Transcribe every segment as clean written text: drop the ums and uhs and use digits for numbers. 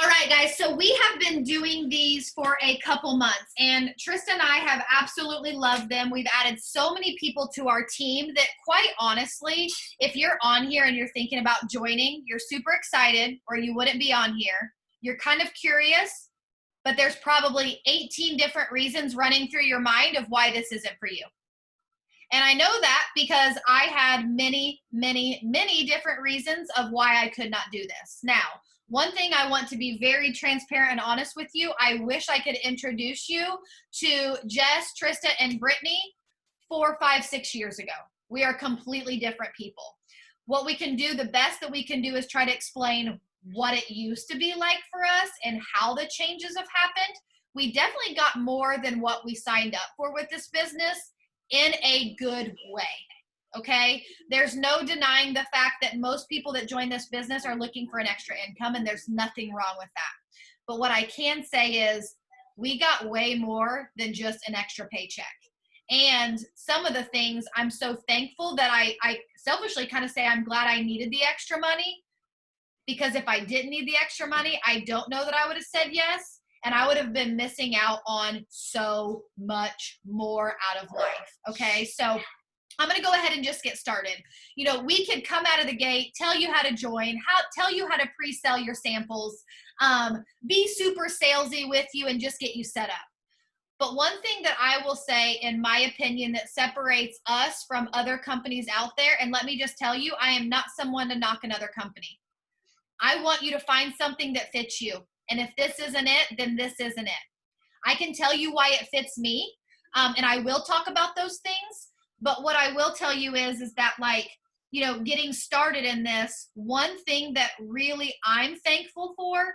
All right, guys. So we have been doing these for a couple months, and Trista and I have absolutely loved them. We've added so many people to our team that, quite honestly, if you're on here and you're thinking about joining, you're super excited, or you wouldn't be on here. You're kind of curious, but there's probably 18 different reasons running through your mind of why this isn't for you. And I know that because I had many, many, many different reasons of why I could not do this. Now, one thing I want to be very transparent and honest with you, I wish I could introduce you to Jess, Trista, and Brittany 4, 5, 6 years ago. We are completely different people. What we can do, the best that we can do, is try to explain what it used to be like for us and how the changes have happened. We definitely got more than what we signed up for with this business, in a good way. Okay, there's no denying the fact that most people that join this business are looking for an extra income, and there's nothing wrong with that. But what I can say is we got way more than just an extra paycheck. And some of the things, I'm so thankful that I selfishly kind of say I'm glad I needed the extra money, because if I didn't need the extra money, I don't know that I would have said yes. And I would have been missing out on so much more out of life. Okay, so I'm going to go ahead and just get started. You know, we could come out of the gate, tell you how to join, tell you how to pre-sell your samples, be super salesy with you, and just get you set up. But one thing that I will say, in my opinion, that separates us from other companies out there, and let me just tell you, I am not someone to knock another company. I want you to find something that fits you. And if this isn't it, then this isn't it. I can tell you why it fits me, and I will talk about those things. But what I will tell you is that, like, you know, getting started in this, one thing that really I'm thankful for,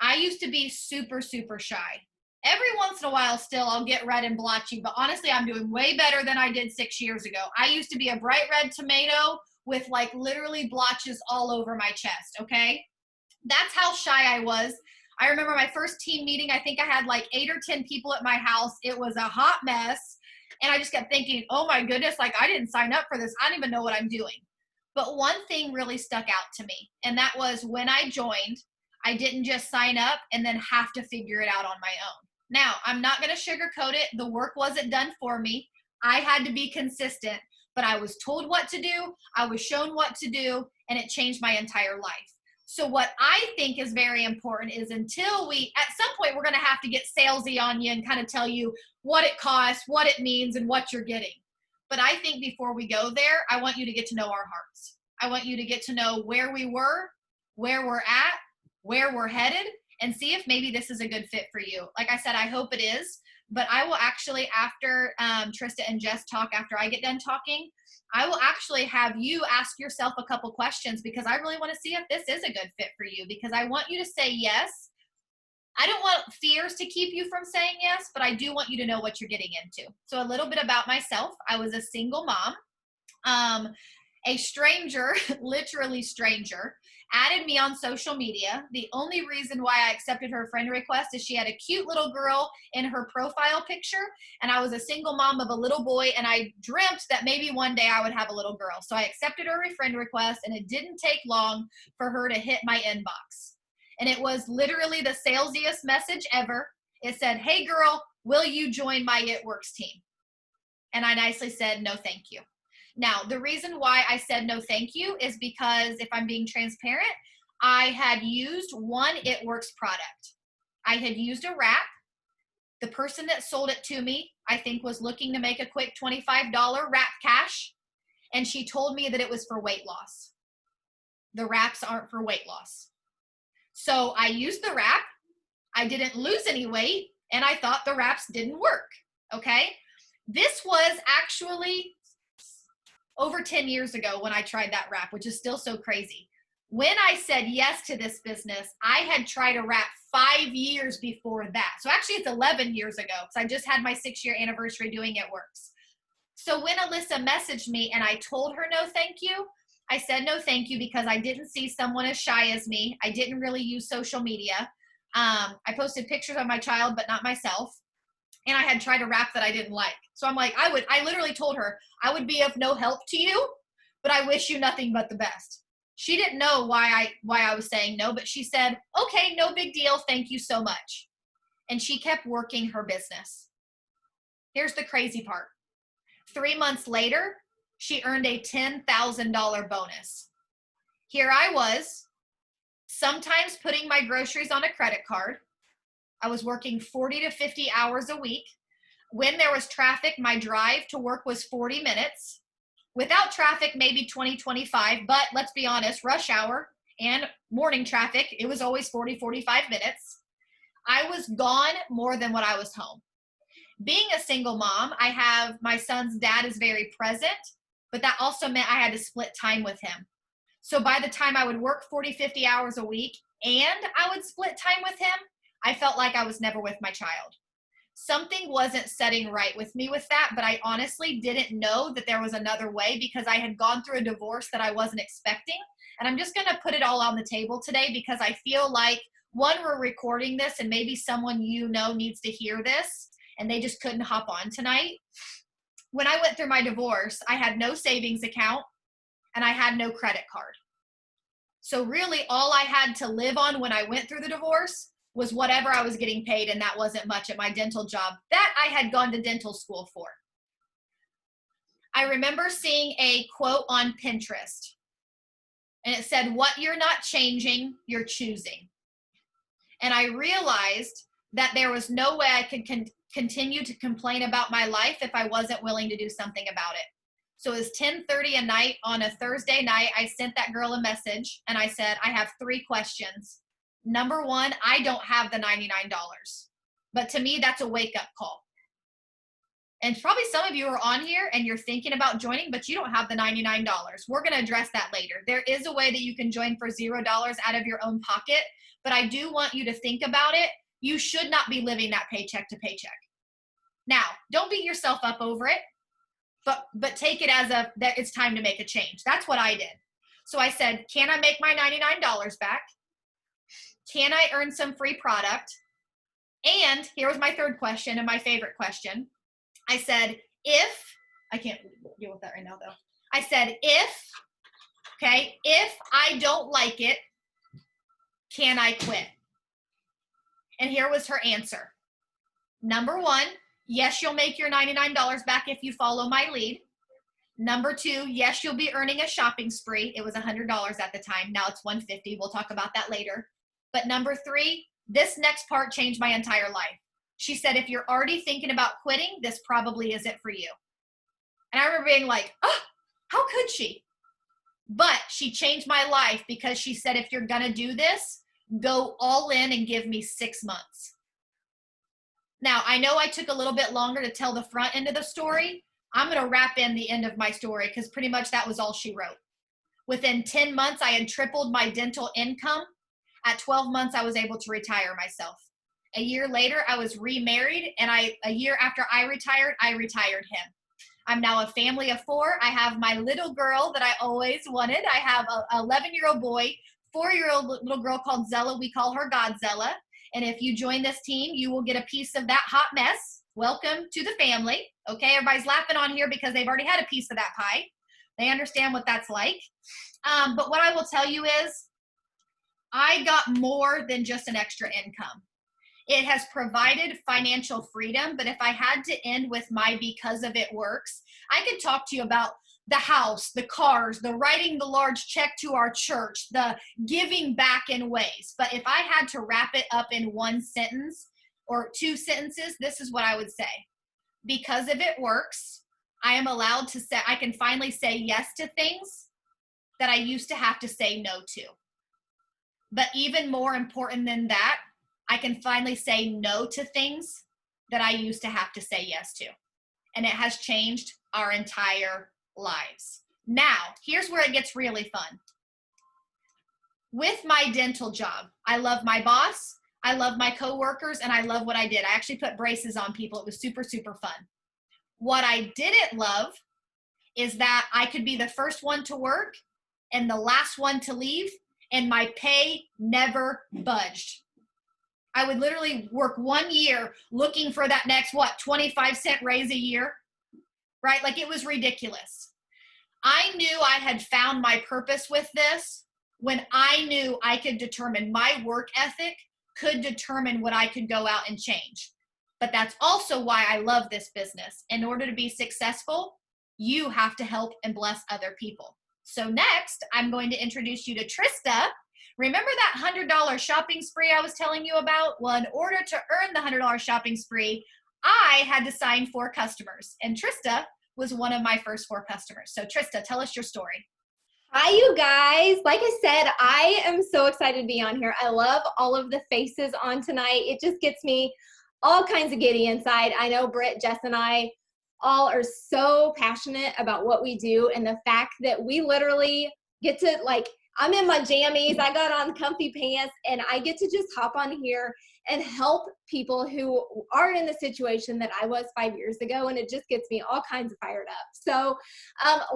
I used to be super, super shy. Every once in a while still I'll get red and blotchy, but honestly, I'm doing way better than I did 6 years ago. I used to be a bright red tomato with like literally blotches all over my chest, okay? That's how shy I was. I remember my first team meeting, I think I had like 8 or 10 people at my house. It was a hot mess. And I just kept thinking, oh my goodness, like I didn't sign up for this. I don't even know what I'm doing. But one thing really stuck out to me. And that was when I joined, I didn't just sign up and then have to figure it out on my own. Now, I'm not going to sugarcoat it. The work wasn't done for me. I had to be consistent, but I was told what to do. I was shown what to do, and it changed my entire life. So what I think is very important is, until we, at some point, we're going to have to get salesy on you and kind of tell you what it costs, what it means, and what you're getting. But I think before we go there, I want you to get to know our hearts. I want you to get to know where we were, where we're at, where we're headed, and see if maybe this is a good fit for you. Like I said, I hope it is. But I will actually, after Trista and Jess talk, after I get done talking, I will actually have you ask yourself a couple questions, because I really want to see if this is a good fit for you, because I want you to say yes. I don't want fears to keep you from saying yes, but I do want you to know what you're getting into. So a little bit about myself. I was a single mom. A stranger, literally stranger, added me on social media. The only reason why I accepted her friend request is she had a cute little girl in her profile picture, and I was a single mom of a little boy, and I dreamt that maybe one day I would have a little girl. So I accepted her friend request, and it didn't take long for her to hit my inbox. And it was literally the salesiest message ever. It said, "Hey girl, will you join my It Works team?" And I nicely said, "No, thank you." Now, the reason why I said no thank you is because, if I'm being transparent, I had used one It Works product. I had used a wrap. The person that sold it to me, I think, was looking to make a quick $25 wrap cash, and she told me that it was for weight loss. The wraps aren't for weight loss. So I used the wrap. I didn't lose any weight, and I thought the wraps didn't work, okay? This was actually over 10 years ago when I tried that wrap, which is still so crazy. When I said yes to this business, I had tried a wrap 5 years before that. So actually it's 11 years ago, because I just had my 6-year anniversary doing It Works. So when Alyssa messaged me and I told her no thank you, I said no thank you because I didn't see someone as shy as me. I didn't really use social media. I posted pictures of my child, but not myself. And I had tried a wrap that I didn't like. So I'm like, I literally told her, I would be of no help to you, but I wish you nothing but the best. She didn't know why I was saying no, but she said, okay, no big deal. Thank you so much. And she kept working her business. Here's the crazy part. 3 months later, she earned a $10,000 bonus. Here I was, sometimes putting my groceries on a credit card. I was working 40 to 50 hours a week. When there was traffic, my drive to work was 40 minutes. Without traffic, maybe 20, 25, but let's be honest, rush hour and morning traffic, it was always 40, 45 minutes. I was gone more than what I was home. Being a single mom, I have my son's dad is very present, but that also meant I had to split time with him. So by the time I would work 40, 50 hours a week and I would split time with him, I felt like I was never with my child. Something wasn't setting right with me with that, but I honestly didn't know that there was another way because I had gone through a divorce that I wasn't expecting. And I'm just going to put it all on the table today because I feel like, one, we're recording this and maybe someone you know needs to hear this and they just couldn't hop on tonight. When I went through my divorce, I had no savings account and I had no credit card. So really all I had to live on when I went through the divorce was whatever I was getting paid, and that wasn't much at my dental job that I had gone to dental school for. I remember seeing a quote on Pinterest, and it said, what you're not changing, you're choosing. And I realized that there was no way I could continue to complain about my life if I wasn't willing to do something about it. So it was 10:30 at night on a Thursday night. I sent that girl a message and I said, I have 3 questions. Number 1, I don't have the $99. But to me, that's a wake-up call. And probably some of you are on here and you're thinking about joining, but you don't have the $99. We're going to address that later. There is a way that you can join for $0 out of your own pocket, but I do want you to think about it. You should not be living that paycheck to paycheck. Now, don't beat yourself up over it, but take it as that it's time to make a change. That's what I did. So I said, can I make my $99 back? Can I earn some free product? And here was my third question and my favorite question. I said, I can't deal with that right now though. I said, if I don't like it, can I quit? And here was her answer. Number 1, yes, you'll make your $99 back if you follow my lead. Number 2, yes, you'll be earning a shopping spree. It was $100 at the time. Now it's $150. We'll talk about that later. But number 3, this next part changed my entire life. She said, if you're already thinking about quitting, this probably isn't for you. And I remember being like, oh, how could she? But she changed my life because she said, if you're going to do this, go all in and give me 6 months. Now, I know I took a little bit longer to tell the front end of the story. I'm going to wrap in the end of my story because pretty much that was all she wrote. Within 10 months, I had tripled my dental income. At 12 months, I was able to retire myself. A year later, I was remarried, and a year after I retired him. I'm now a family of 4. I have my little girl that I always wanted. I have a 11-year-old boy, 4-year-old little girl called Zella. We call her Godzilla. And if you join this team, you will get a piece of that hot mess. Welcome to the family. Okay, everybody's laughing on here because they've already had a piece of that pie. They understand what that's like. But what I will tell you is I got more than just an extra income. It has provided financial freedom, but if I had to end with my because of it works, I could talk to you about the house, the cars, the writing the large check to our church, the giving back in ways. But if I had to wrap it up in 1 sentence or 2 sentences, this is what I would say. Because of it works, I am allowed to say, I can finally say yes to things that I used to have to say no to. But even more important than that, I can finally say no to things that I used to have to say yes to. And it has changed our entire lives. Now, here's where it gets really fun. With my dental job, I love my boss, I love my coworkers, and I love what I did. I actually put braces on people. It was super, super fun. What I didn't love is that I could be the first one to work and the last one to leave, and my pay never budged. I would literally work 1 year looking for that next, 25-cent raise a year, right? Like it was ridiculous. I knew I had found my purpose with this when I knew I could determine my work ethic could determine what I could go out and change. But that's also why I love this business. In order to be successful, you have to help and bless other people. So next, I'm going to introduce you to Trista. Remember that $100 shopping spree I was telling you about? Well, in order to earn the $100 shopping spree, I had to sign 4 customers, and Trista was one of my first 4 customers. So Trista, tell us your story. Hi, you guys. Like I said, I am so excited to be on here. I love all of the faces on tonight. It just gets me all kinds of giddy inside. I know Britt, Jess, and I all are so passionate about what we do, and the fact that we literally get to, like, I'm in my jammies, I got on comfy pants, and I get to just hop on here and help people who are in the situation that I was 5 years ago, and it just gets me all kinds of fired up. So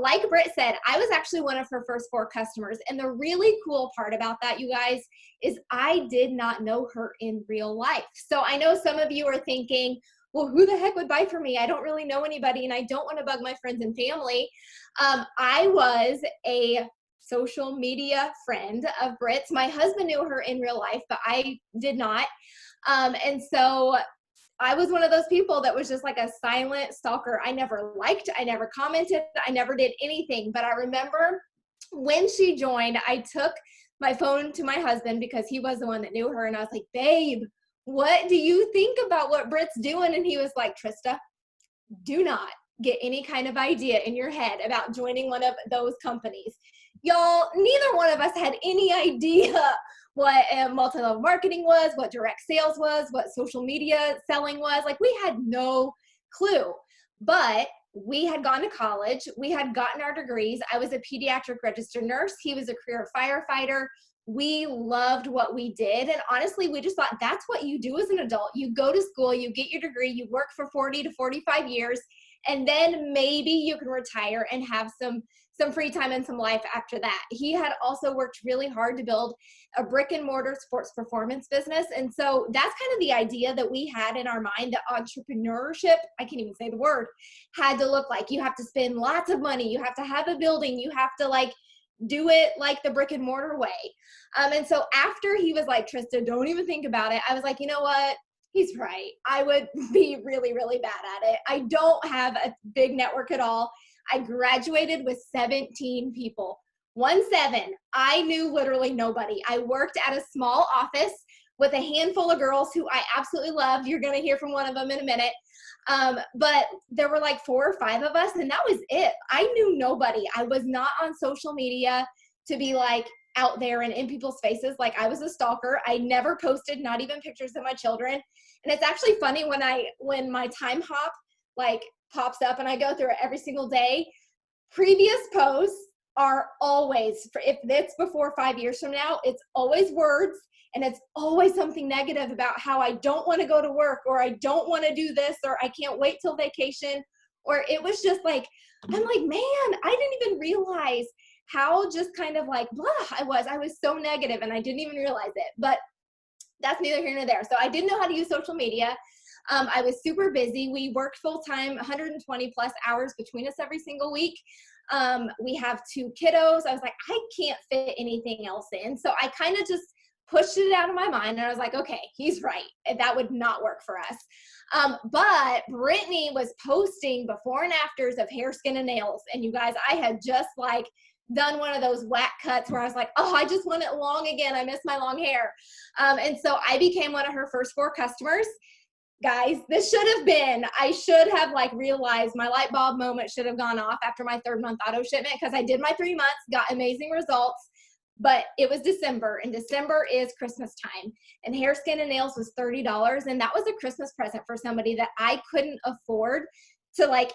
like Britt said, I was actually one of her first 4 customers, and the really cool part about that, you guys, is I did not know her in real life. So I know some of you are thinking, well, who the heck would buy from me? I don't really know anybody, and I don't want to bug my friends and family. I was a social media friend of Britt's. My husband knew her in real life, but I did not. And so I was one of those people that was just like a silent stalker. I never liked, I never commented, I never did anything. But I remember when she joined, I took my phone to my husband because he was the one that knew her. And I was like, babe, what do you think about what Britt's doing? And he was like, Trista, do not get any kind of idea in your head about joining one of those companies. Y'all, neither one of us had any idea what multi-level marketing was, what direct sales was, what social media selling was. Like, we had no clue. But we had gone to college. We had gotten our degrees. I was a pediatric registered nurse. He was a career firefighter. We loved what we did. And honestly, we just thought that's what you do as an adult. You go to school, you get your degree, you work for 40 to 45 years, and then maybe you can retire and have some free time and some life after that. He had also worked really hard to build a brick and mortar sports performance business. And so that's kind of the idea that we had in our mind, that entrepreneurship, I can't even say the word, had to look like. You have to spend lots of money. You have to have a building. You have to like do it like the brick and mortar way. And so after he was like, Trista, don't even think about it, I was like, you know what? He's right. I would be really, really bad at it. I don't have a big network at all. I graduated with 17 people. 17. I knew literally nobody. I worked at a small office with a handful of girls who I absolutely loved. You're going to hear from one of them in a minute. But there were like 4 or 5 of us, and that was it. I knew nobody. I was not on social media to be like out there and in people's faces. Like, I was a stalker. I never posted, not even pictures of my children. And it's actually funny when my time hop like pops up and I go through it every single day, previous posts are always, if it's before 5 years from now, it's always words, and it's always something negative about how I don't want to go to work, or I don't want to do this, or I can't wait till vacation. Or it was just like, I'm like, man, I didn't even realize how just kind of like blah I was so negative, and I didn't even realize it. But that's neither here nor there. So I didn't know how to use social media. I was super busy. We worked full time, 120 plus hours between us every single week. We have 2 kiddos. I was like, I can't fit anything else in. So I kind of just pushed it out of my mind, and I was like, okay, he's right. That would not work for us. But Brittany was posting before and afters of hair, skin, and nails. And you guys, I had just like done one of those whack cuts where I was like, oh, I just want it long again. I miss my long hair. And so I became one of her first 4 customers. Guys, this should have been, I should have like realized, my light bulb moment should have gone off after my 3rd month auto shipment, because I did my 3 months, got amazing results. But it was December, and December is Christmas time, and hair, skin, and nails was $30. And that was a Christmas present for somebody that I couldn't afford to like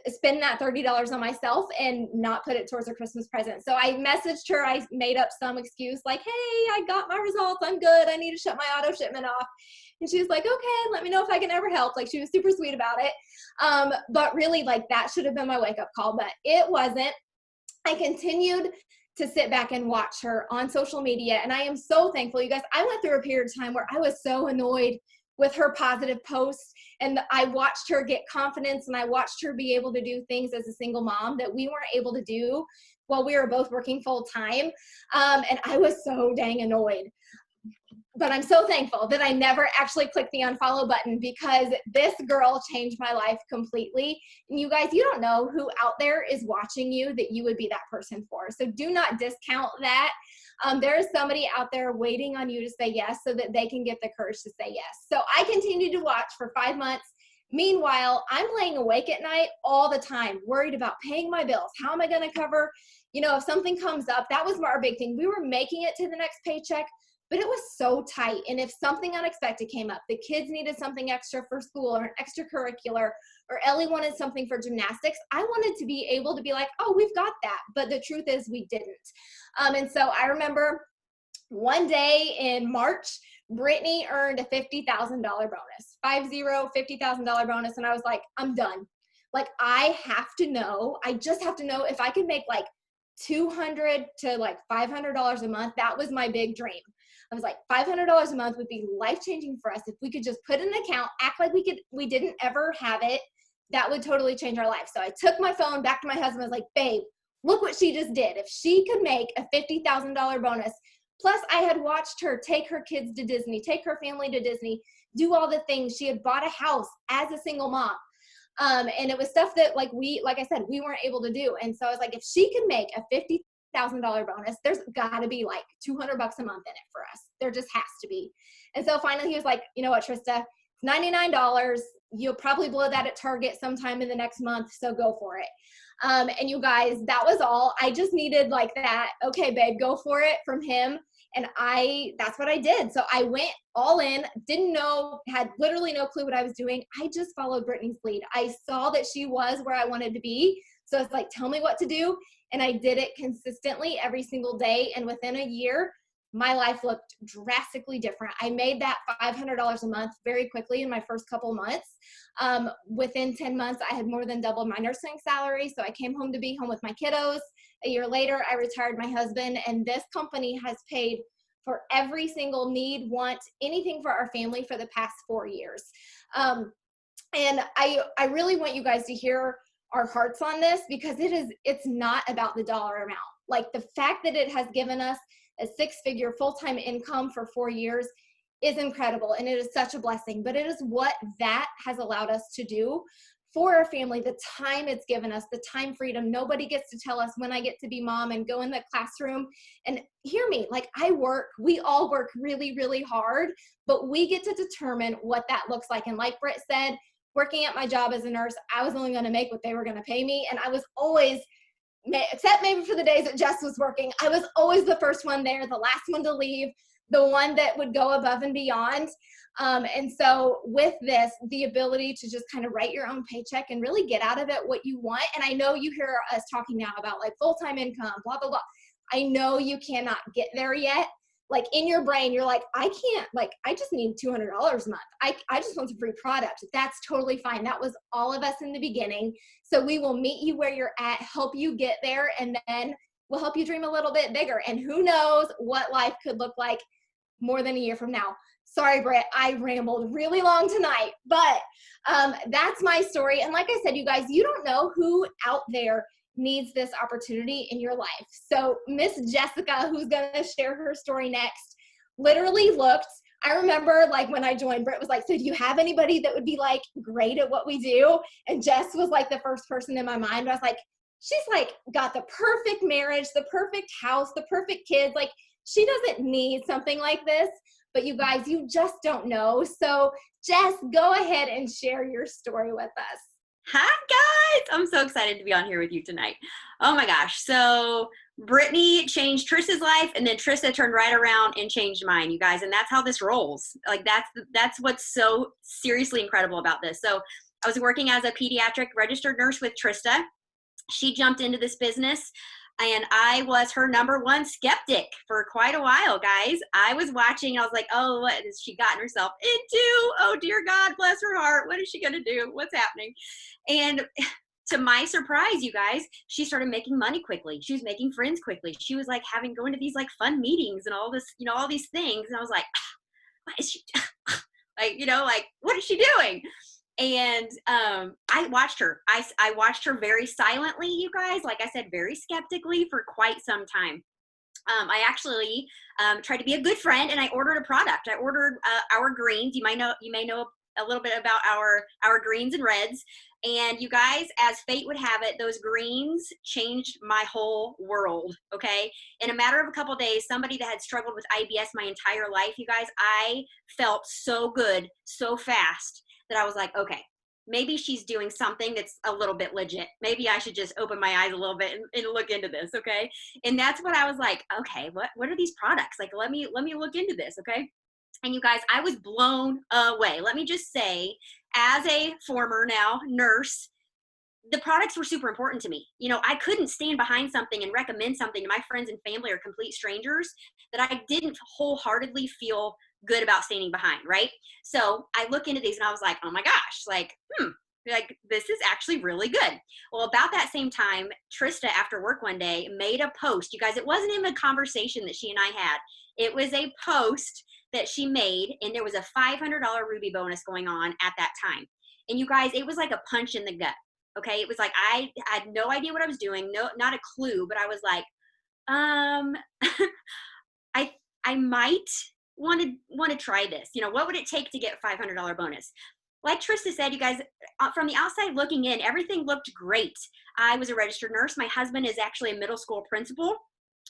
spend that $30 on myself and not put it towards a Christmas present. So I messaged her. I made up some excuse like, hey, I got my results. I'm good. I need to shut my auto shipment off. And she was like, okay, let me know if I can ever help. Like, she was super sweet about it. But really, like, that should have been my wake-up call, but it wasn't. I continued to sit back and watch her on social media, and I am so thankful. You guys, I went through a period of time where I was so annoyed with her positive posts, and I watched her get confidence, and I watched her be able to do things as a single mom that we weren't able to do while we were both working full time. And I was so dang annoyed. But I'm so thankful that I never actually clicked the unfollow button, because this girl changed my life completely. And you guys, you don't know who out there is watching you that you would be that person for. So do not discount that. There is somebody out there waiting on you to say yes so that they can get the courage to say yes. So I continued to watch for 5 months. Meanwhile, I'm laying awake at night all the time, worried about paying my bills. How am I going to cover, if something comes up? That was our big thing. We were making it to the next paycheck, but it was so tight. And if something unexpected came up, the kids needed something extra for school or an extracurricular, or Ellie wanted something for gymnastics, I wanted to be able to be like, oh, we've got that. But the truth is we didn't. And so I remember one day in March, Brittany earned a $50,000 bonus, $50,000 bonus. And I was like, I'm done. Like, I just have to know if I could make like $200 to like $500 a month. That was my big dream. I was like, $500 a month would be life-changing for us. If we could just put in an account, act like we didn't ever have it, that would totally change our life. So I took my phone back to my husband. I was like, babe, look what she just did. If she could make a $50,000 bonus, plus I had watched her take her kids to Disney, take her family to Disney, do all the things. She had bought a house as a single mom. And it was stuff that like I said, we weren't able to do. And so I was like, if she can make a $50,000 bonus, there's gotta be like $200 a month in it for us. There just has to be. And so finally he was like, you know what, Trista, it's $99. You'll probably blow that at Target sometime in the next month. So go for it. And you guys, that was all. I just needed like that. Okay, babe, go for it from him. And that's what I did. So I went all in, had literally no clue what I was doing. I just followed Brittany's lead. I saw that she was where I wanted to be. So it's like, tell me what to do. And I did it consistently every single day. And within a year, my life looked drastically different. I made that $500 a month very quickly in my first couple months. Within 10 months, I had more than doubled my nursing salary. So I came home to be home with my kiddos. A year later, I retired my husband, and this company has paid for every single need, want, anything for our family for the past 4 years. And I really want you guys to hear our hearts on this, because it's not about the dollar amount. Like, the fact that it has given us a 6-figure full-time income for 4 years is incredible, and it is such a blessing. But it is what that has allowed us to do for our family, the time it's given us, the time freedom. Nobody gets to tell us when I get to be mom and go in the classroom. And hear me, like, we all work really, really hard, but we get to determine what that looks like. And like Britt said, working at my job as a nurse, I was only going to make what they were going to pay me. And I was always, except maybe for the days that Jess was working, I was always the first one there, the last one to leave, the one that would go above and beyond. And so with this, the ability to just kind of write your own paycheck and really get out of it what you want. And I know you hear us talking now about like full-time income, blah, blah, blah. I know you cannot get there yet. Like, in your brain, you're like, I can't, like, I just need $200 a month. I just want some free product. That's totally fine. That was all of us in the beginning. So we will meet you where you're at, help you get there, and then we'll help you dream a little bit bigger. And who knows what life could look like more than a year from now. Sorry, Britt, I rambled really long tonight, but that's my story. And like I said, you guys, you don't know who out there needs this opportunity in your life. So Miss Jessica, who's going to share her story next, literally looked. I remember, like, when I joined, Britt was like, so do you have anybody that would be like great at what we do? And Jess was like the first person in my mind. I was like, she's like got the perfect marriage, the perfect house, the perfect kids. Like, she doesn't need something like this. But you guys, you just don't know. So Jess, go ahead and share your story with us. Hi guys, I'm so excited to be on here with you tonight. Oh my gosh. So Brittany changed Trista's life, and then Trista turned right around and changed mine, you guys. And that's how this rolls. Like, that's what's so seriously incredible about this. So I was working as a pediatric registered nurse with Trista. She jumped into this business, and I was her #1 skeptic for quite a while, guys. I was watching. I was like, oh, what has she gotten herself into? Oh, dear God, bless her heart. What is she going to do? What's happening? And to my surprise, you guys, she started making money quickly. She was making friends quickly. She was like going to these like fun meetings and all this, all these things. And I was like, what is she like, like, what is she doing? And I watched her. I watched her very silently, you guys, like I said, very skeptically for quite some time. I actually tried to be a good friend, and I ordered a product. I ordered our greens. You may know a little bit about our greens and reds. And you guys, as fate would have it, those greens changed my whole world. Okay, in a matter of a couple of days, somebody that had struggled with IBS my entire life, you guys, I felt so good so fast that I was like, okay, maybe she's doing something that's a little bit legit. Maybe I should just open my eyes a little bit and look into this. Okay. And that's what I was like, okay, what are these products? Like, let me look into this. Okay. And you guys, I was blown away. Let me just say, as a former now nurse, the products were super important to me. You know, I couldn't stand behind something and recommend something to my friends and family or complete strangers that I didn't wholeheartedly feel good about standing behind, right? So I look into these and I was like, oh my gosh, like this is actually really good. Well, about that same time, Trista, after work one day, made a post. You guys, it wasn't even a conversation that she and I had. It was a post that she made, and there was a $500 Ruby bonus going on at that time. And you guys, it was like a punch in the gut. Okay, it was like I had no idea what I was doing, not a clue, but I was like, I might want to try this. You know, what would it take to get a $500 bonus? Like Trista said, you guys, from the outside looking in, everything looked great. I was a registered nurse. My husband is actually a middle school principal.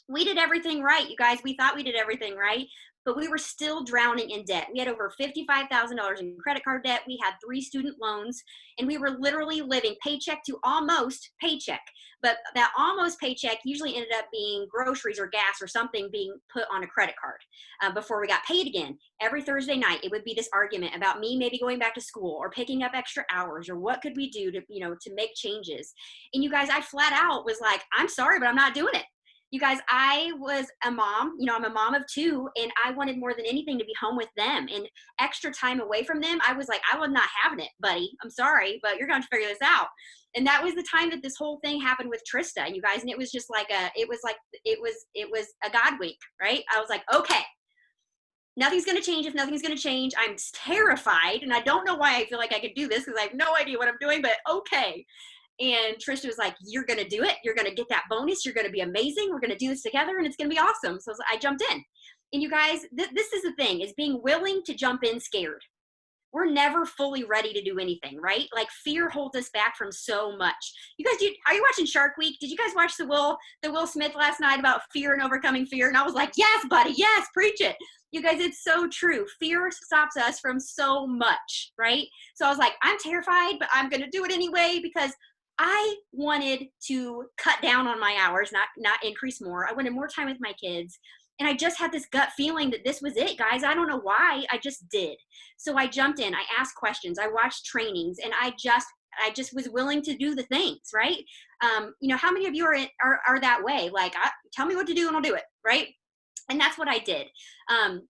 We did everything right, you guys. We thought we did everything right, but we were still drowning in debt. We had over $55,000 in credit card debt. We had 3 student loans, and we were literally living paycheck to almost paycheck. But that almost paycheck usually ended up being groceries or gas or something being put on a credit card before we got paid again. Every Thursday night, it would be this argument about me maybe going back to school or picking up extra hours or what could we do to, to make changes. And you guys, I flat out was like, I'm sorry, but I'm not doing it. You guys, I was a mom, I'm a mom of 2, and I wanted more than anything to be home with them, and extra time away from them. I was like, I was not having it, buddy. I'm sorry, but you're going to figure this out. And that was the time that this whole thing happened with Trista, you guys. And it was just like it was a God wink, right? I was like, okay, nothing's going to change. If nothing's going to change, I'm terrified. And I don't know why I feel like I could do this because I have no idea what I'm doing, but okay. And Trista was like, you're going to do it. You're going to get that bonus. You're going to be amazing. We're going to do this together and it's going to be awesome. So I jumped in. And you guys, this is the thing, is being willing to jump in scared. We're never fully ready to do anything, right? Like fear holds us back from so much. You guys, are you watching Shark Week? Did you guys watch the Will Smith last night about fear and overcoming fear? And I was like, yes, buddy, yes, preach it. You guys, it's so true. Fear stops us from so much, right? So I was like, I'm terrified, but I'm going to do it anyway because I wanted to cut down on my hours, not increase more. I wanted more time with my kids. And I just had this gut feeling that this was it, guys. I don't know why. I just did. So I jumped in. I asked questions. I watched trainings, and I just was willing to do the things, right? How many of you are that way? Like, tell me what to do, and I'll do it, right? And that's what I did.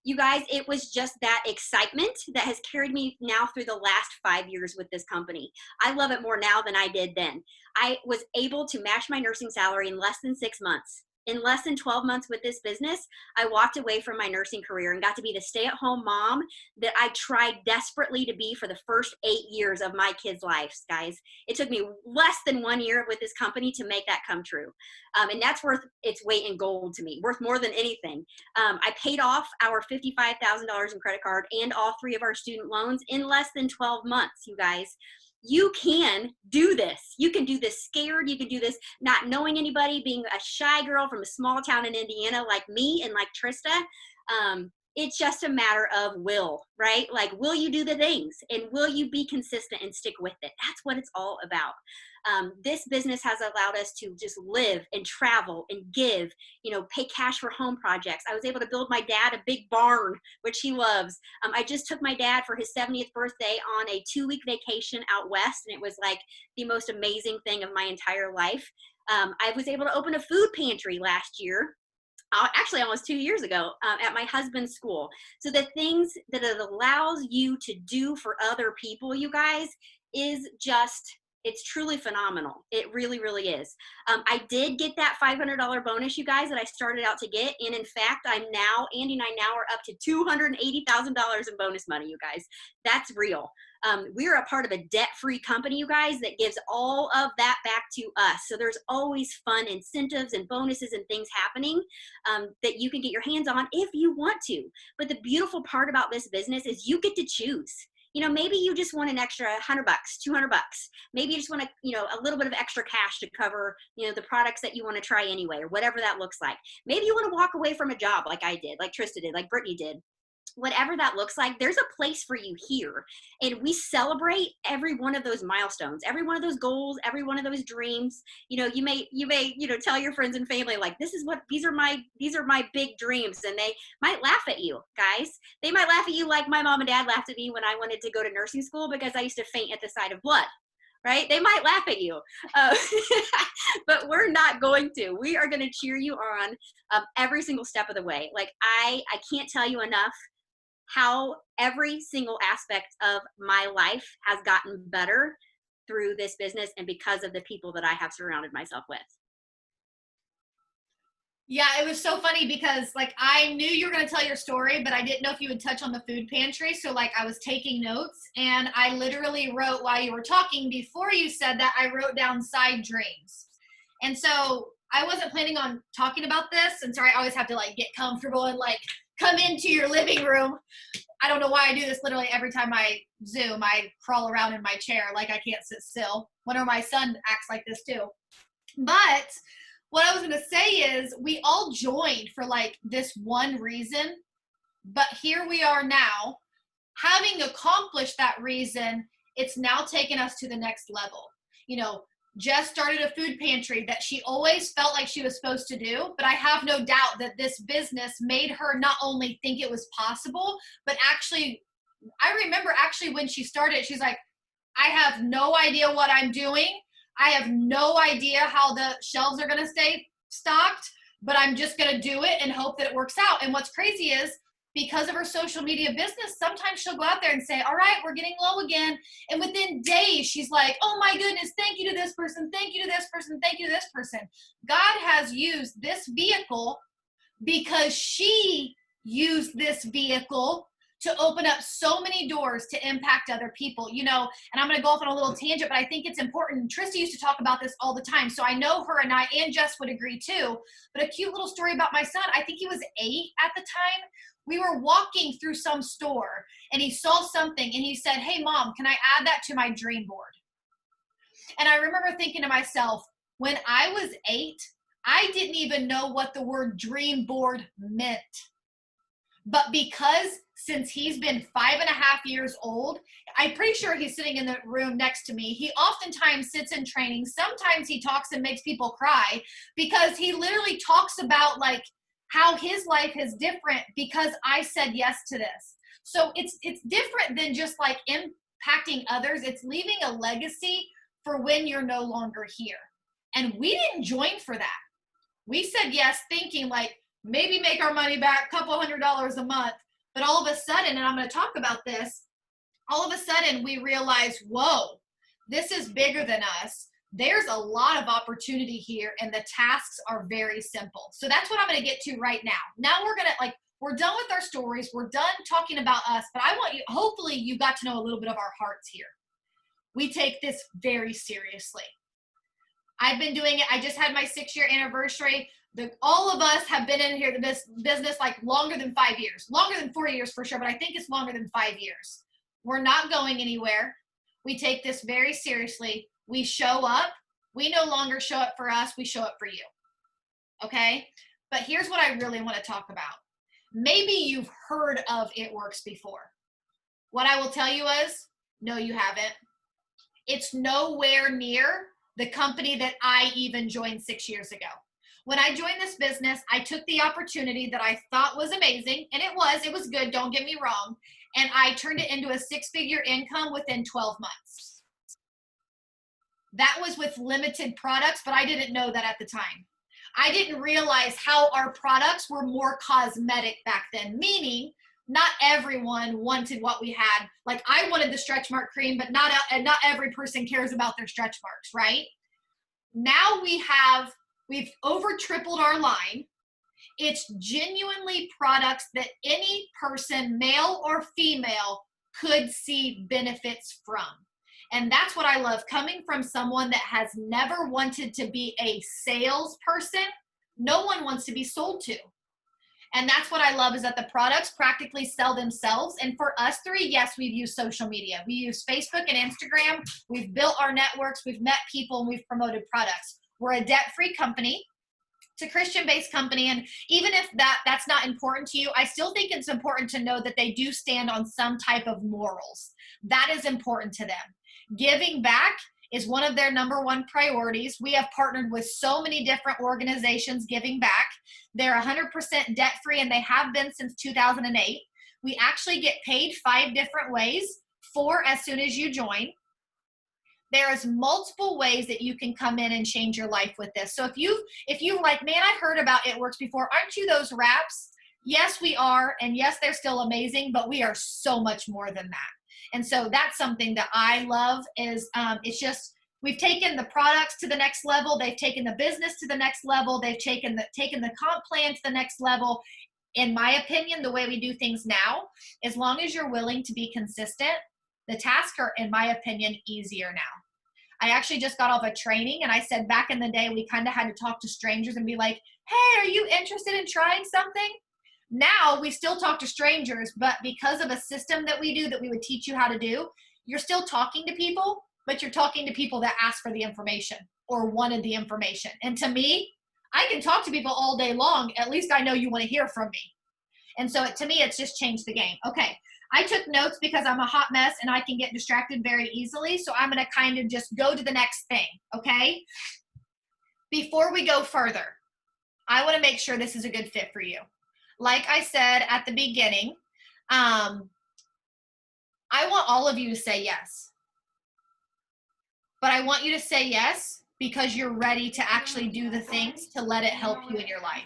You guys, it was just that excitement that has carried me now through the last 5 years with this company. I love it more now than I did then. I was able to match my nursing salary in less than 6 months. In less than 12 months with this business, I walked away from my nursing career and got to be the stay-at-home mom that I tried desperately to be for the first 8 years of my kids' lives, guys. It took me less than 1 year with this company to make that come true. And that's worth its weight in gold to me, worth more than anything. I paid off our $55,000 in credit card and all 3 of our student loans in less than 12 months, you guys. You can do this. You can do this scared. You can do this not knowing anybody, being a shy girl from a small town in Indiana like me and like Trista. It's just a matter of will, right? Like, will you do the things and will you be consistent and stick with it? That's what it's all about. This business has allowed us to just live and travel and give, pay cash for home projects. I was able to build my dad a big barn, which he loves. I just took my dad for his 70th birthday on a 2-week vacation out west, and it was like the most amazing thing of my entire life. I was able to open a food pantry last year. Actually almost 2 years ago at my husband's school. So the things that it allows you to do for other people, you guys, is just It's truly phenomenal. It really, really is. I did get that $500 bonus, you guys, that I started out to get. And in fact, Andy and I now are up to $280,000 in bonus money, you guys. That's real. We're a part of a debt-free company, you guys, that gives all of that back to us. So there's always fun incentives and bonuses and things happening that you can get your hands on if you want to. But the beautiful part about this business is you get to choose. You know, maybe you just want an extra $100, $200. Maybe you just want a little bit of extra cash to cover, the products that you want to try anyway, or whatever that looks like. Maybe you want to walk away from a job like I did, like Trista did, like Brittany did. Whatever that looks like, there's a place for you here. And we celebrate every one of those milestones, every one of those goals, every one of those dreams. You may tell your friends and family, like, these are my big dreams. And they might laugh at you, guys. They might laugh at you like my mom and dad laughed at me when I wanted to go to nursing school because I used to faint at the sight of blood. Right? They might laugh at you, but we're not going to. We are going to cheer you on every single step of the way. Like, I can't tell you enough how every single aspect of my life has gotten better through this business and because of the people that I have surrounded myself with. Yeah, it was so funny because like I knew you were going to tell your story, but I didn't know if you would touch on the food pantry. So like I was taking notes and I literally wrote while you were talking, before you said that, I wrote down side dreams. And so I wasn't planning on talking about this. And so I always have to like get comfortable and like come into your living room. I don't know why I do this. Literally every time I Zoom, I crawl around in my chair like I can't sit still. Whenever my son acts like this too. But what I was going to say is we all joined for like this one reason, but here we are now, having accomplished that reason. It's now taken us to the next level. Jess started a food pantry that she always felt like she was supposed to do, but I have no doubt that this business made her not only think it was possible, but actually, I remember actually when she started, she's like, I have no idea what I'm doing. I have no idea how the shelves are going to stay stocked, but I'm just going to do it and hope that it works out. And what's crazy is, because of her social media business, sometimes she'll go out there and say, all right, we're getting low again. And within days, she's like, oh my goodness, thank you to this person, thank you to this person, thank you to this person. God has used this vehicle because she used this vehicle to open up so many doors to impact other people, and I'm going to go off on a little tangent, but I think it's important. Trista used to talk about this all the time. So I know her and I and Jess would agree too, but a cute little story about my son. I think he was 8 at the time. We were walking through some store and he saw something and he said, hey mom, can I add that to my dream board? And I remember thinking to myself, when I was 8, I didn't even know what the word dream board meant. But because since he's been 5.5 years old, I'm pretty sure he's sitting in the room next to me. He oftentimes sits in training. Sometimes he talks and makes people cry because he literally talks about like how his life is different because I said yes to this. So it's different than just like impacting others. It's leaving a legacy for when you're no longer here. And we didn't join for that. We said yes, thinking like maybe make our money back, $200 a month. But all of a sudden, and I'm going to talk about this, all of a sudden we realized, whoa, this is bigger than us. There's a lot of opportunity here and the tasks are very simple. So that's what I'm going to get to right now. Now we're done with our stories. We're done talking about us, but I want you, hopefully you got to know a little bit of our hearts here. We take this very seriously. I've been doing it. I just had my 6-year anniversary. All of us have been in here, this business, like longer than 5 years, longer than 4 years for sure, but I think it's longer than 5 years. We're not going anywhere. We take this very seriously. We show up. We no longer show up for us. We show up for you. Okay? But here's what I really want to talk about. Maybe you've heard of It Works before. What I will tell you is, no, you haven't. It's nowhere near the company that I even joined 6 years ago. When I joined this business, I took the opportunity that I thought was amazing, and it was good, don't get me wrong, and I turned it into a 6-figure income within 12 months. That was with limited products, but I didn't know that at the time. I didn't realize how our products were more cosmetic back then, meaning not everyone wanted what we had. Like I wanted the stretch mark cream, but not every person cares about their stretch marks, right? Now we've over tripled our line. It's genuinely products that any person, male or female, could see benefits from. And that's what I love, coming from someone that has never wanted to be a salesperson. No one wants to be sold to. And that's what I love, is that the products practically sell themselves. And for us three, yes, we've used social media. We use Facebook and Instagram. We've built our networks. We've met people and we've promoted products. We're a debt-free company. It's a Christian-based company. And even if that's not important to you, I still think it's important to know that they do stand on some type of morals. That is important to them. Giving back is one of their number one priorities. We have partnered with so many different organizations giving back. They're 100% debt-free, and they have been since 2008. We actually get paid 5 different ways, 4 as soon as you join. There's multiple ways that you can come in and change your life with this. So if you like, man, I heard about It Works before, aren't you those wraps? Yes, we are. And yes, they're still amazing, but we are so much more than that. And so that's something that I love, is it's just, we've taken the products to the next level. They've taken the business to the next level. They've taken the comp plan to the next level. In my opinion, the way we do things now, as long as you're willing to be consistent, the tasks are, in my opinion, easier now. I actually just got off a training, and I said back in the day, we kind of had to talk to strangers and be like, hey, are you interested in trying something? Now we still talk to strangers, but because of a system that we do that we would teach you how to do, you're still talking to people, but you're talking to people that asked for the information or wanted the information. And to me, I can talk to people all day long. At least I know you want to hear from me. And so to me, it's just changed the game. Okay, I took notes because I'm a hot mess and I can get distracted very easily. So I'm going to kind of just go to the next thing, okay? Before we go further, I want to make sure this is a good fit for you. Like I said at the beginning, I want all of you to say yes. But I want you to say yes because you're ready to actually do the things to let it help you in your life.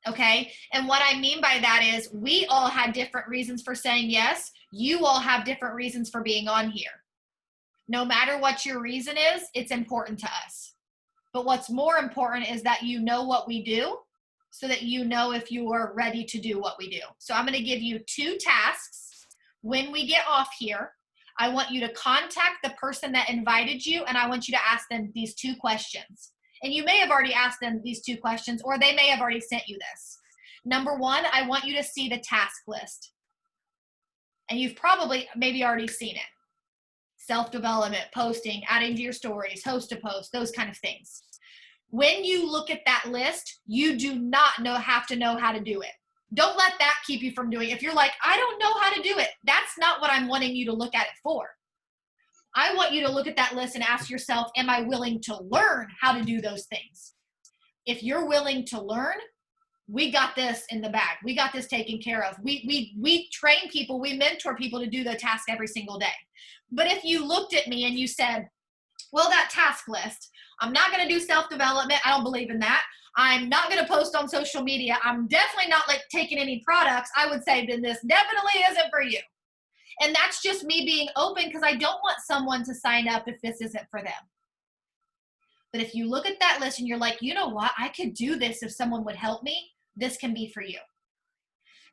Okay? And what I mean by that is we all had different reasons for saying yes. You all have different reasons for being on here. No matter what your reason is, it's important to us. But what's more important is that you know what we do so that you know if you are ready to do what we do. So I'm going to give you 2 tasks. When we get off here, I want you to contact the person that invited you, and I want you to ask them these 2 questions. And you may have already asked them these 2 questions, or they may have already sent you this. Number 1, I want you to see the task list. And you've probably maybe already seen it. Self-development, posting, adding to your stories, host a post, those kind of things. When you look at that list, you do not have to know how to do it. Don't let that keep you from doing it. If you're like, I don't know how to do it, that's not what I'm wanting you to look at it for. I want you to look at that list and ask yourself, am I willing to learn how to do those things? If you're willing to learn, we got this in the bag. We got this taken care of. We train people, we mentor people to do the task every single day. But if you looked at me and you said, well, that task list, I'm not going to do self-development. I don't believe in that. I'm not going to post on social media. I'm definitely not like taking any products. I would say, then this definitely isn't for you. And that's just me being open because I don't want someone to sign up if this isn't for them. But if you look at that list and you're like, you know what, I could do this if someone would help me, this can be for you.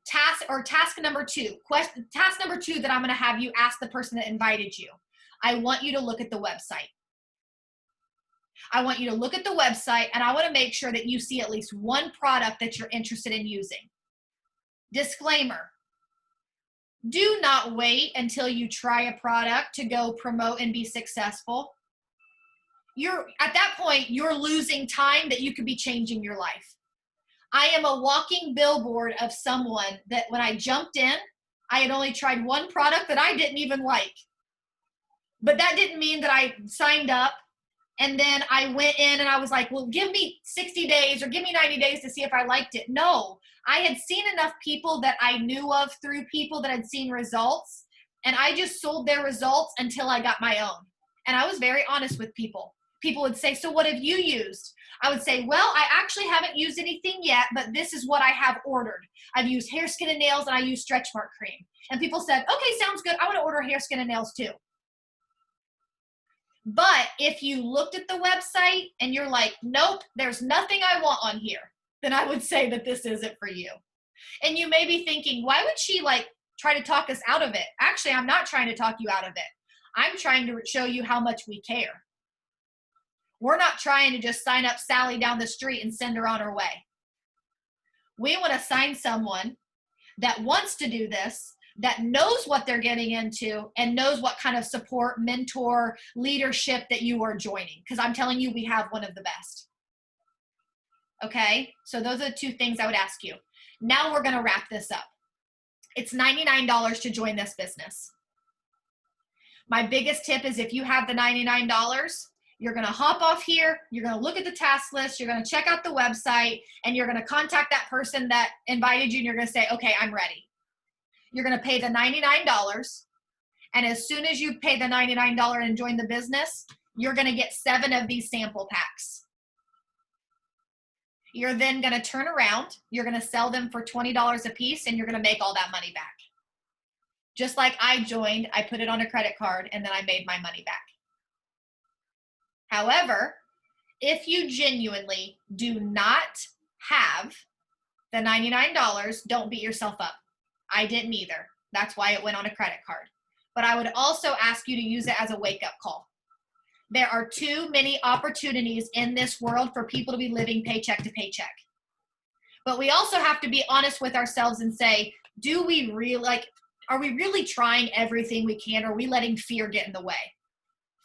Task number 2 that I'm going to have you ask the person that invited you. I want you to look at the website. I want you to look at the website, and I want to make sure that you see at least one product that you're interested in using. Disclaimer. Do not wait until you try a product to go promote and be successful. At that point, you're losing time that you could be changing your life. I am a walking billboard of someone that when I jumped in, I had only tried one product that I didn't even like. But that didn't mean that I signed up and then I went in and I was like, well, give me 60 days or give me 90 days to see if I liked it. No, I had seen enough people that I knew of through people that had seen results, and I just sold their results until I got my own. And I was very honest with people. People would say, so what have you used? I would say, well, I actually haven't used anything yet, but this is what I have ordered. I've used hair, skin, and nails, and I use stretch mark cream. And people said, okay, sounds good. I want to order hair, skin, and nails too. But if you looked at the website and you're like, nope, there's nothing I want on here, then I would say that this isn't for you. And you may be thinking, why would she like try to talk us out of it? Actually, I'm not trying to talk you out of it. I'm trying to show you how much we care. We're not trying to just sign up Sally down the street and send her on her way. We want to sign someone that wants to do this, that knows what they're getting into, and knows what kind of support, mentor, leadership that you are joining. Because I'm telling you, we have one of the best. Okay? So those are the two things I would ask you. Now we're going to wrap this up. It's $99 to join this business. My biggest tip is if you have the $99, you're going to hop off here, you're going to look at the task list, you're going to check out the website, and you're going to contact that person that invited you, and you're going to say, okay, I'm ready. You're going to pay the $99, and as soon as you pay the $99 and join the business, you're going to get 7 of these sample packs. You're then going to turn around, you're going to sell them for $20 a piece, and you're going to make all that money back. Just like I joined, I put it on a credit card, and then I made my money back. However, if you genuinely do not have the $99, don't beat yourself up. I didn't either. That's why it went on a credit card. But I would also ask you to use it as a wake-up call. There are too many opportunities in this world for people to be living paycheck to paycheck. But we also have to be honest with ourselves and say, are we really trying everything we can, or are we letting fear get in the way?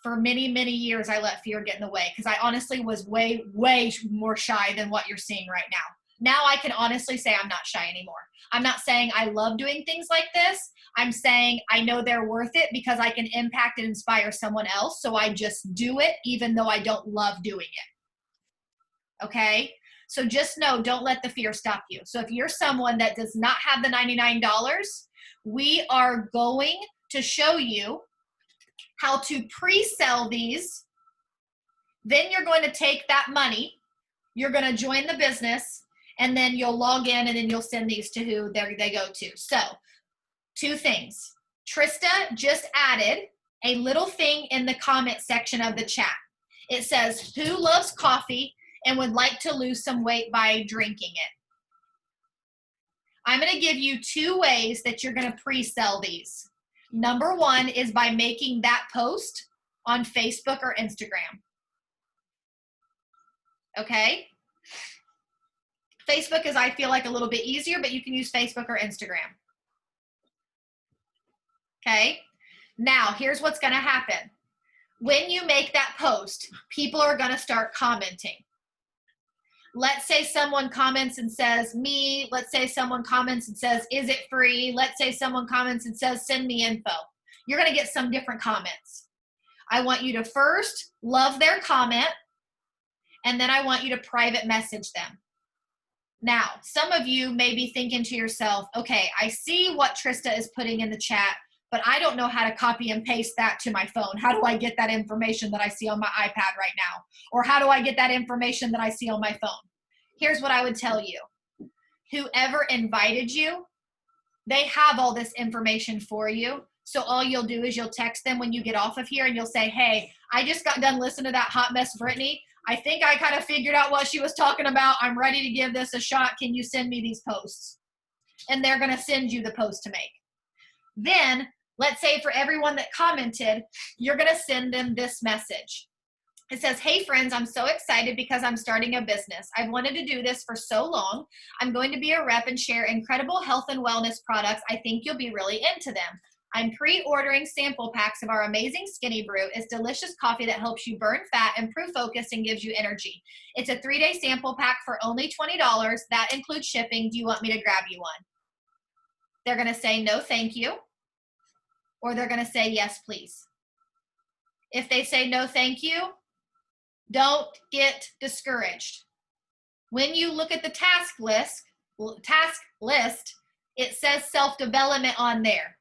For many, many years, I let fear get in the way because I honestly was way, way more shy than what you're seeing right now. Now I can honestly say I'm not shy anymore. I'm not saying I love doing things like this. I'm saying I know they're worth it because I can impact and inspire someone else. So I just do it even though I don't love doing it. Okay? So just know, don't let the fear stop you. So if you're someone that does not have the $99, we are going to show you how to pre-sell these. Then you're going to take that money, you're going to join the business, and then you'll log in and then you'll send these to who they go to. So 2 things. Trista just added a little thing in the comment section of the chat. It says, who loves coffee and would like to lose some weight by drinking it? I'm going to give you 2 ways that you're going to pre-sell these. Number 1 is by making that post on Facebook or Instagram. Okay? Facebook is, I feel like, a little bit easier, but you can use Facebook or Instagram. Okay? Now, here's what's going to happen. When you make that post, people are going to start commenting. Let's say someone comments and says, me. Let's say someone comments and says, is it free? Let's say someone comments and says, send me info. You're going to get some different comments. I want you to first love their comment, and then I want you to private message them. Now, some of you may be thinking to yourself, okay, I see what Trista is putting in the chat, but I don't know how to copy and paste that to my phone. How do I get that information that I see on my iPad right now? Or how do I get that information that I see on my phone? Here's what I would tell you. Whoever invited you, they have all this information for you. So all you'll do is you'll text them when you get off of here and you'll say, hey, I just got done listening to that hot mess Brittany. I think I kind of figured out what she was talking about. I'm ready to give this a shot. Can you send me these posts? And they're going to send you the post to make. Then, let's say for everyone that commented, you're going to send them this message. It says, hey friends, I'm so excited because I'm starting a business. I've wanted to do this for so long. I'm going to be a rep and share incredible health and wellness products. I think you'll be really into them. I'm pre-ordering sample packs of our amazing Skinny Brew. It's delicious coffee that helps you burn fat, improve focus, and gives you energy. It's a 3-day sample pack for only $20. That includes shipping. Do you want me to grab you one? They're going to say no, thank you. Or they're going to say yes, please. If they say no, thank you, don't get discouraged. When you look at the task list, it says self-development on there.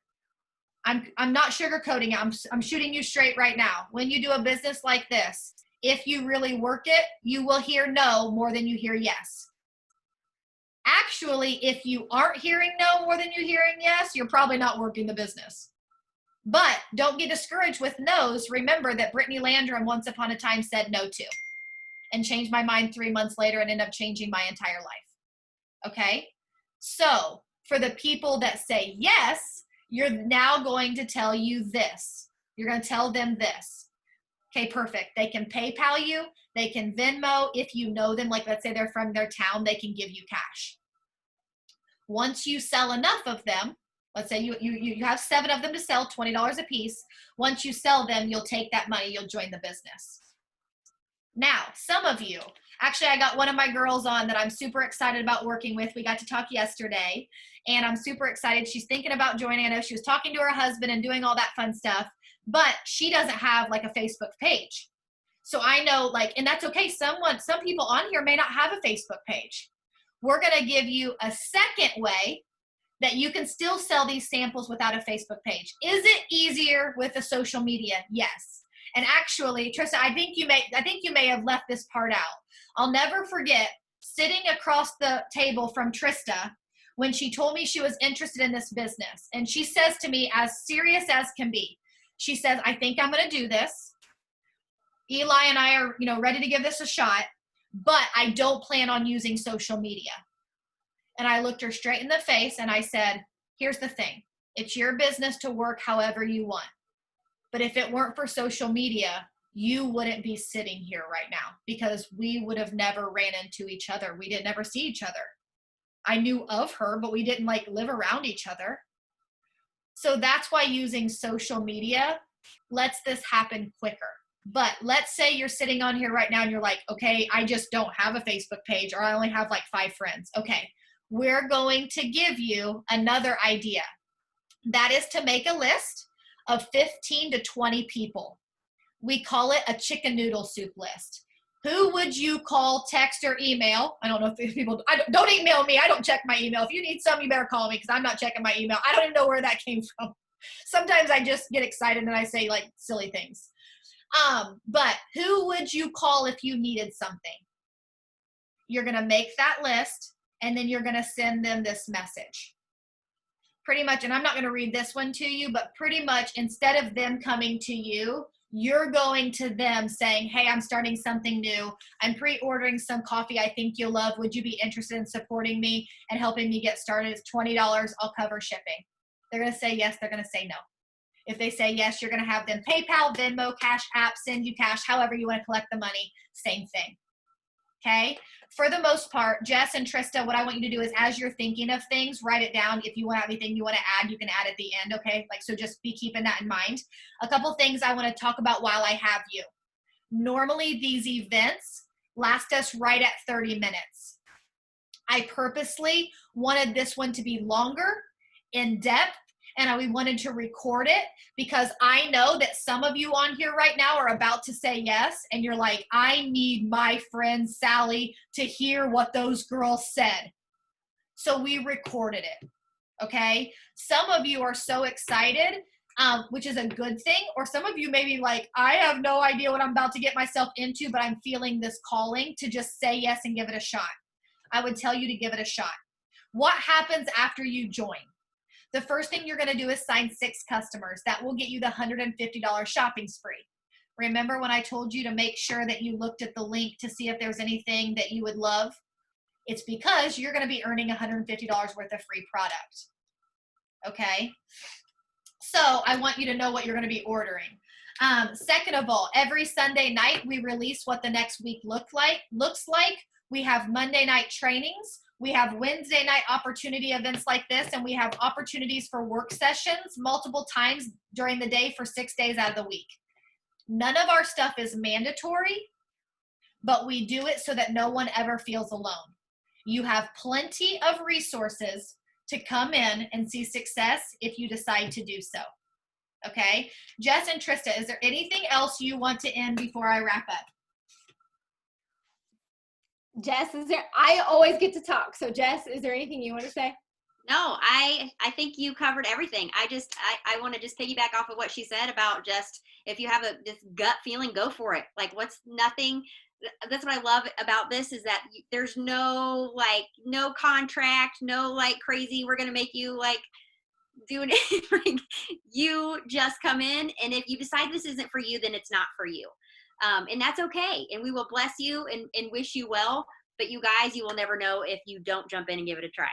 I'm not sugarcoating it. I'm shooting you straight right now. When you do a business like this, if you really work it, you will hear no more than you hear yes. Actually, if you aren't hearing no more than you're hearing yes, you're probably not working the business. But don't get discouraged with no's. Remember that Brittany Landrum once upon a time said no to, and changed my mind 3 months later and ended up changing my entire life. Okay? So for the people that say yes, you're now going to tell you this. You're going to tell them this. Okay, perfect. They can PayPal you. They can Venmo. If you know them, like let's say they're from their town, they can give you cash. Once you sell enough of them, let's say you have 7 of them to sell, $20 a piece. Once you sell them, you'll take that money, you'll join the business. Now, some of you, actually I got one of my girls on that I'm super excited about working with. We got to talk yesterday and I'm super excited. She's thinking about joining. I know she was talking to her husband and doing all that fun stuff, but she doesn't have like a Facebook page. So I know like, and that's okay. Some people on here may not have a Facebook page. We're going to give you a second way that you can still sell these samples without a Facebook page. Is it easier with the social media? Yes. And actually, Trista, I think you may have left this part out. I'll never forget sitting across the table from Trista when she told me she was interested in this business. And she says to me, as serious as can be, she says, I think I'm going to do this. Eli and I are, ready to give this a shot, but I don't plan on using social media. And I looked her straight in the face and I said, here's the thing. It's your business to work however you want. But if it weren't for social media, you wouldn't be sitting here right now because we would have never ran into each other. We didn't ever see each other. I knew of her, but we didn't live around each other. So that's why using social media lets this happen quicker. But let's say you're sitting on here right now and you're like, okay, I just don't have a Facebook page or I only have 5 friends. Okay, we're going to give you another idea. That is to make a list of 15 to 20 people. We call it a chicken noodle soup list. Who would you call, text, or email? I don't know if people, don't email me. I don't check my email. If you need some, you better call me because I'm not checking my email. I don't even know where that came from. Sometimes I just get excited and I say silly things. But who would you call if you needed something? You're going to make that list and then you're going to send them this message. Pretty much, and I'm not going to read this one to you, but pretty much instead of them coming to you, you're going to them saying, hey, I'm starting something new. I'm pre-ordering some coffee I think you'll love. Would you be interested in supporting me and helping me get started? It's $20. I'll cover shipping. They're going to say yes. They're going to say no. If they say yes, you're going to have them PayPal, Venmo, Cash App, send you cash, however you want to collect the money, same thing. Okay? For the most part, Jess and Trista, what I want you to do is as you're thinking of things, write it down. If you want anything you want to add, you can add at the end, okay? So just be keeping that in mind. A couple things I want to talk about while I have you. Normally, these events last us right at 30 minutes. I purposely wanted this one to be longer, in depth, and we wanted to record it because I know that some of you on here right now are about to say yes, and you're like, I need my friend Sally to hear what those girls said. So we recorded it, okay? Some of you are so excited, which is a good thing, or some of you may be like, I have no idea what I'm about to get myself into, but I'm feeling this calling to just say yes and give it a shot. I would tell you to give it a shot. What happens after you join? The first thing you're going to do is sign 6 customers. That will get you the $150 shopping spree. Remember when I told you to make sure that you looked at the link to see if there's anything that you would love? It's because you're going to be earning $150 worth of free product. Okay? So I want you to know what you're going to be ordering. Second of all, every Sunday night we release what the next week looks like. We have Monday night trainings. We have Wednesday night opportunity events like this, and we have opportunities for work sessions multiple times during the day for 6 days out of the week. None of our stuff is mandatory, but we do it so that no one ever feels alone. You have plenty of resources to come in and see success if you decide to do so. Okay? Jess and Trista, is there anything else you want to end before I wrap up? Jess, I always get to talk. So Jess, is there anything you want to say? No, I think you covered everything. I want to just piggyback off of what she said about just if you have this gut feeling, go for it. Like what's nothing. That's what I love about this is that there's no like no contract, no like crazy. We're gonna make you like doing it. Like you just come in, and if you decide this isn't for you, then it's not for you, and that's okay. And we will bless you and wish you well. But you guys, you will never know if you don't jump in and give it a try.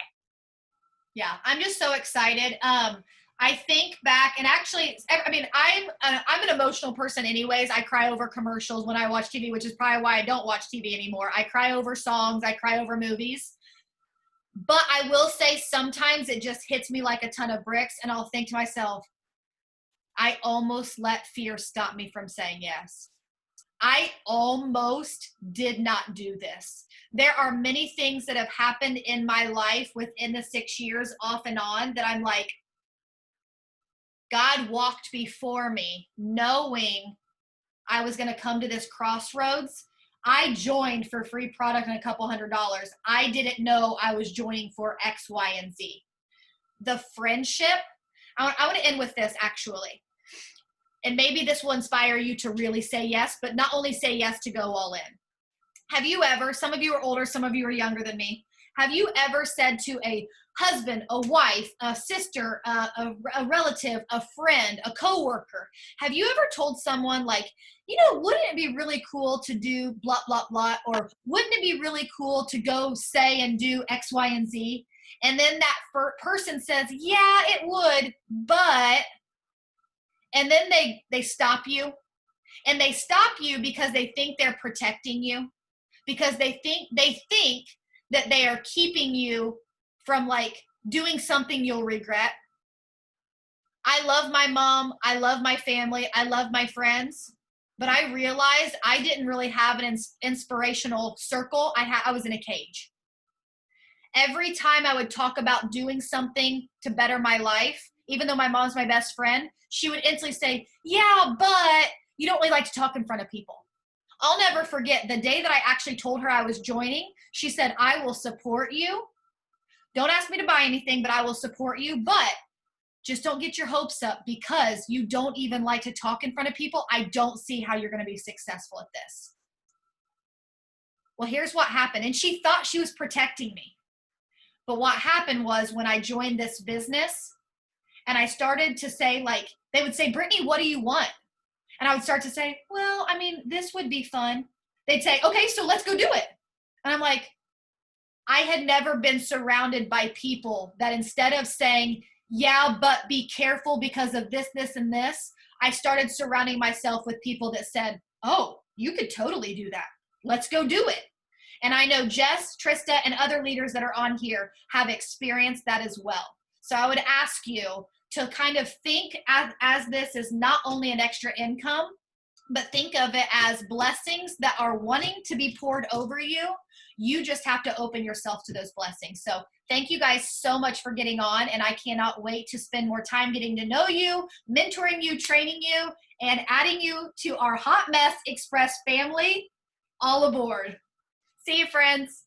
Yeah, I'm just so excited. I think back and actually, I mean, I'm an emotional person anyways. I cry over commercials when I watch TV, which is probably why I don't watch TV anymore. I cry over songs. I cry over movies. But I will say sometimes it just hits me like a ton of bricks, and I'll think to myself, I almost let fear stop me from saying yes. I almost did not do this. There are many things that have happened in my life within the 6 years off and on that I'm like, God walked before me knowing I was going to come to this crossroads. I joined for free product and a couple $100. I didn't know I was joining for X, Y, and Z. The friendship, I want to end with this actually. And maybe this will inspire you to really say yes, but not only say yes to go all in. Have you ever, some of you are older, some of you are younger than me, have you ever said to a husband, a wife, a sister, a relative, a friend, a coworker, have you ever told someone like, you know, wouldn't it be really cool to do blah, blah, blah, or wouldn't it be really cool to go say and do X, Y, and Z? And then that person says, yeah, it would, but, and then they stop you. And they stop you because they think they're protecting you, because they think that they are keeping you from like doing something you'll regret. I love my mom. I love my family. I love my friends. But I realized I didn't really have an inspirational circle. I was in a cage. Every time I would talk about doing something to better my life, even though my mom's my best friend, she would instantly say, yeah, but you don't really like to talk in front of people. I'll never forget the day that I actually told her I was joining. She said, I will support you. Don't ask me to buy anything, but I will support you. But just don't get your hopes up because you don't even like to talk in front of people. I don't see how you're going to be successful at this. Well, here's what happened. And she thought she was protecting me. But what happened was when I joined this business and I started to say, like, they would say, Brittany, what do you want? And I would start to say, well, I mean, this would be fun. They'd say, okay, so let's go do it. And I'm like, I had never been surrounded by people that instead of saying, yeah, but be careful because of this, this, and this, I started surrounding myself with people that said, oh, you could totally do that. Let's go do it. And I know Jess, Trista, and other leaders that are on here have experienced that as well. So I would ask you to kind of think as this is not only an extra income, but think of it as blessings that are wanting to be poured over you. You just have to open yourself to those blessings. So thank you guys so much for getting on, and I cannot wait to spend more time getting to know you, mentoring you, training you, and adding you to our Hot Mess Express family. All aboard. See you, friends.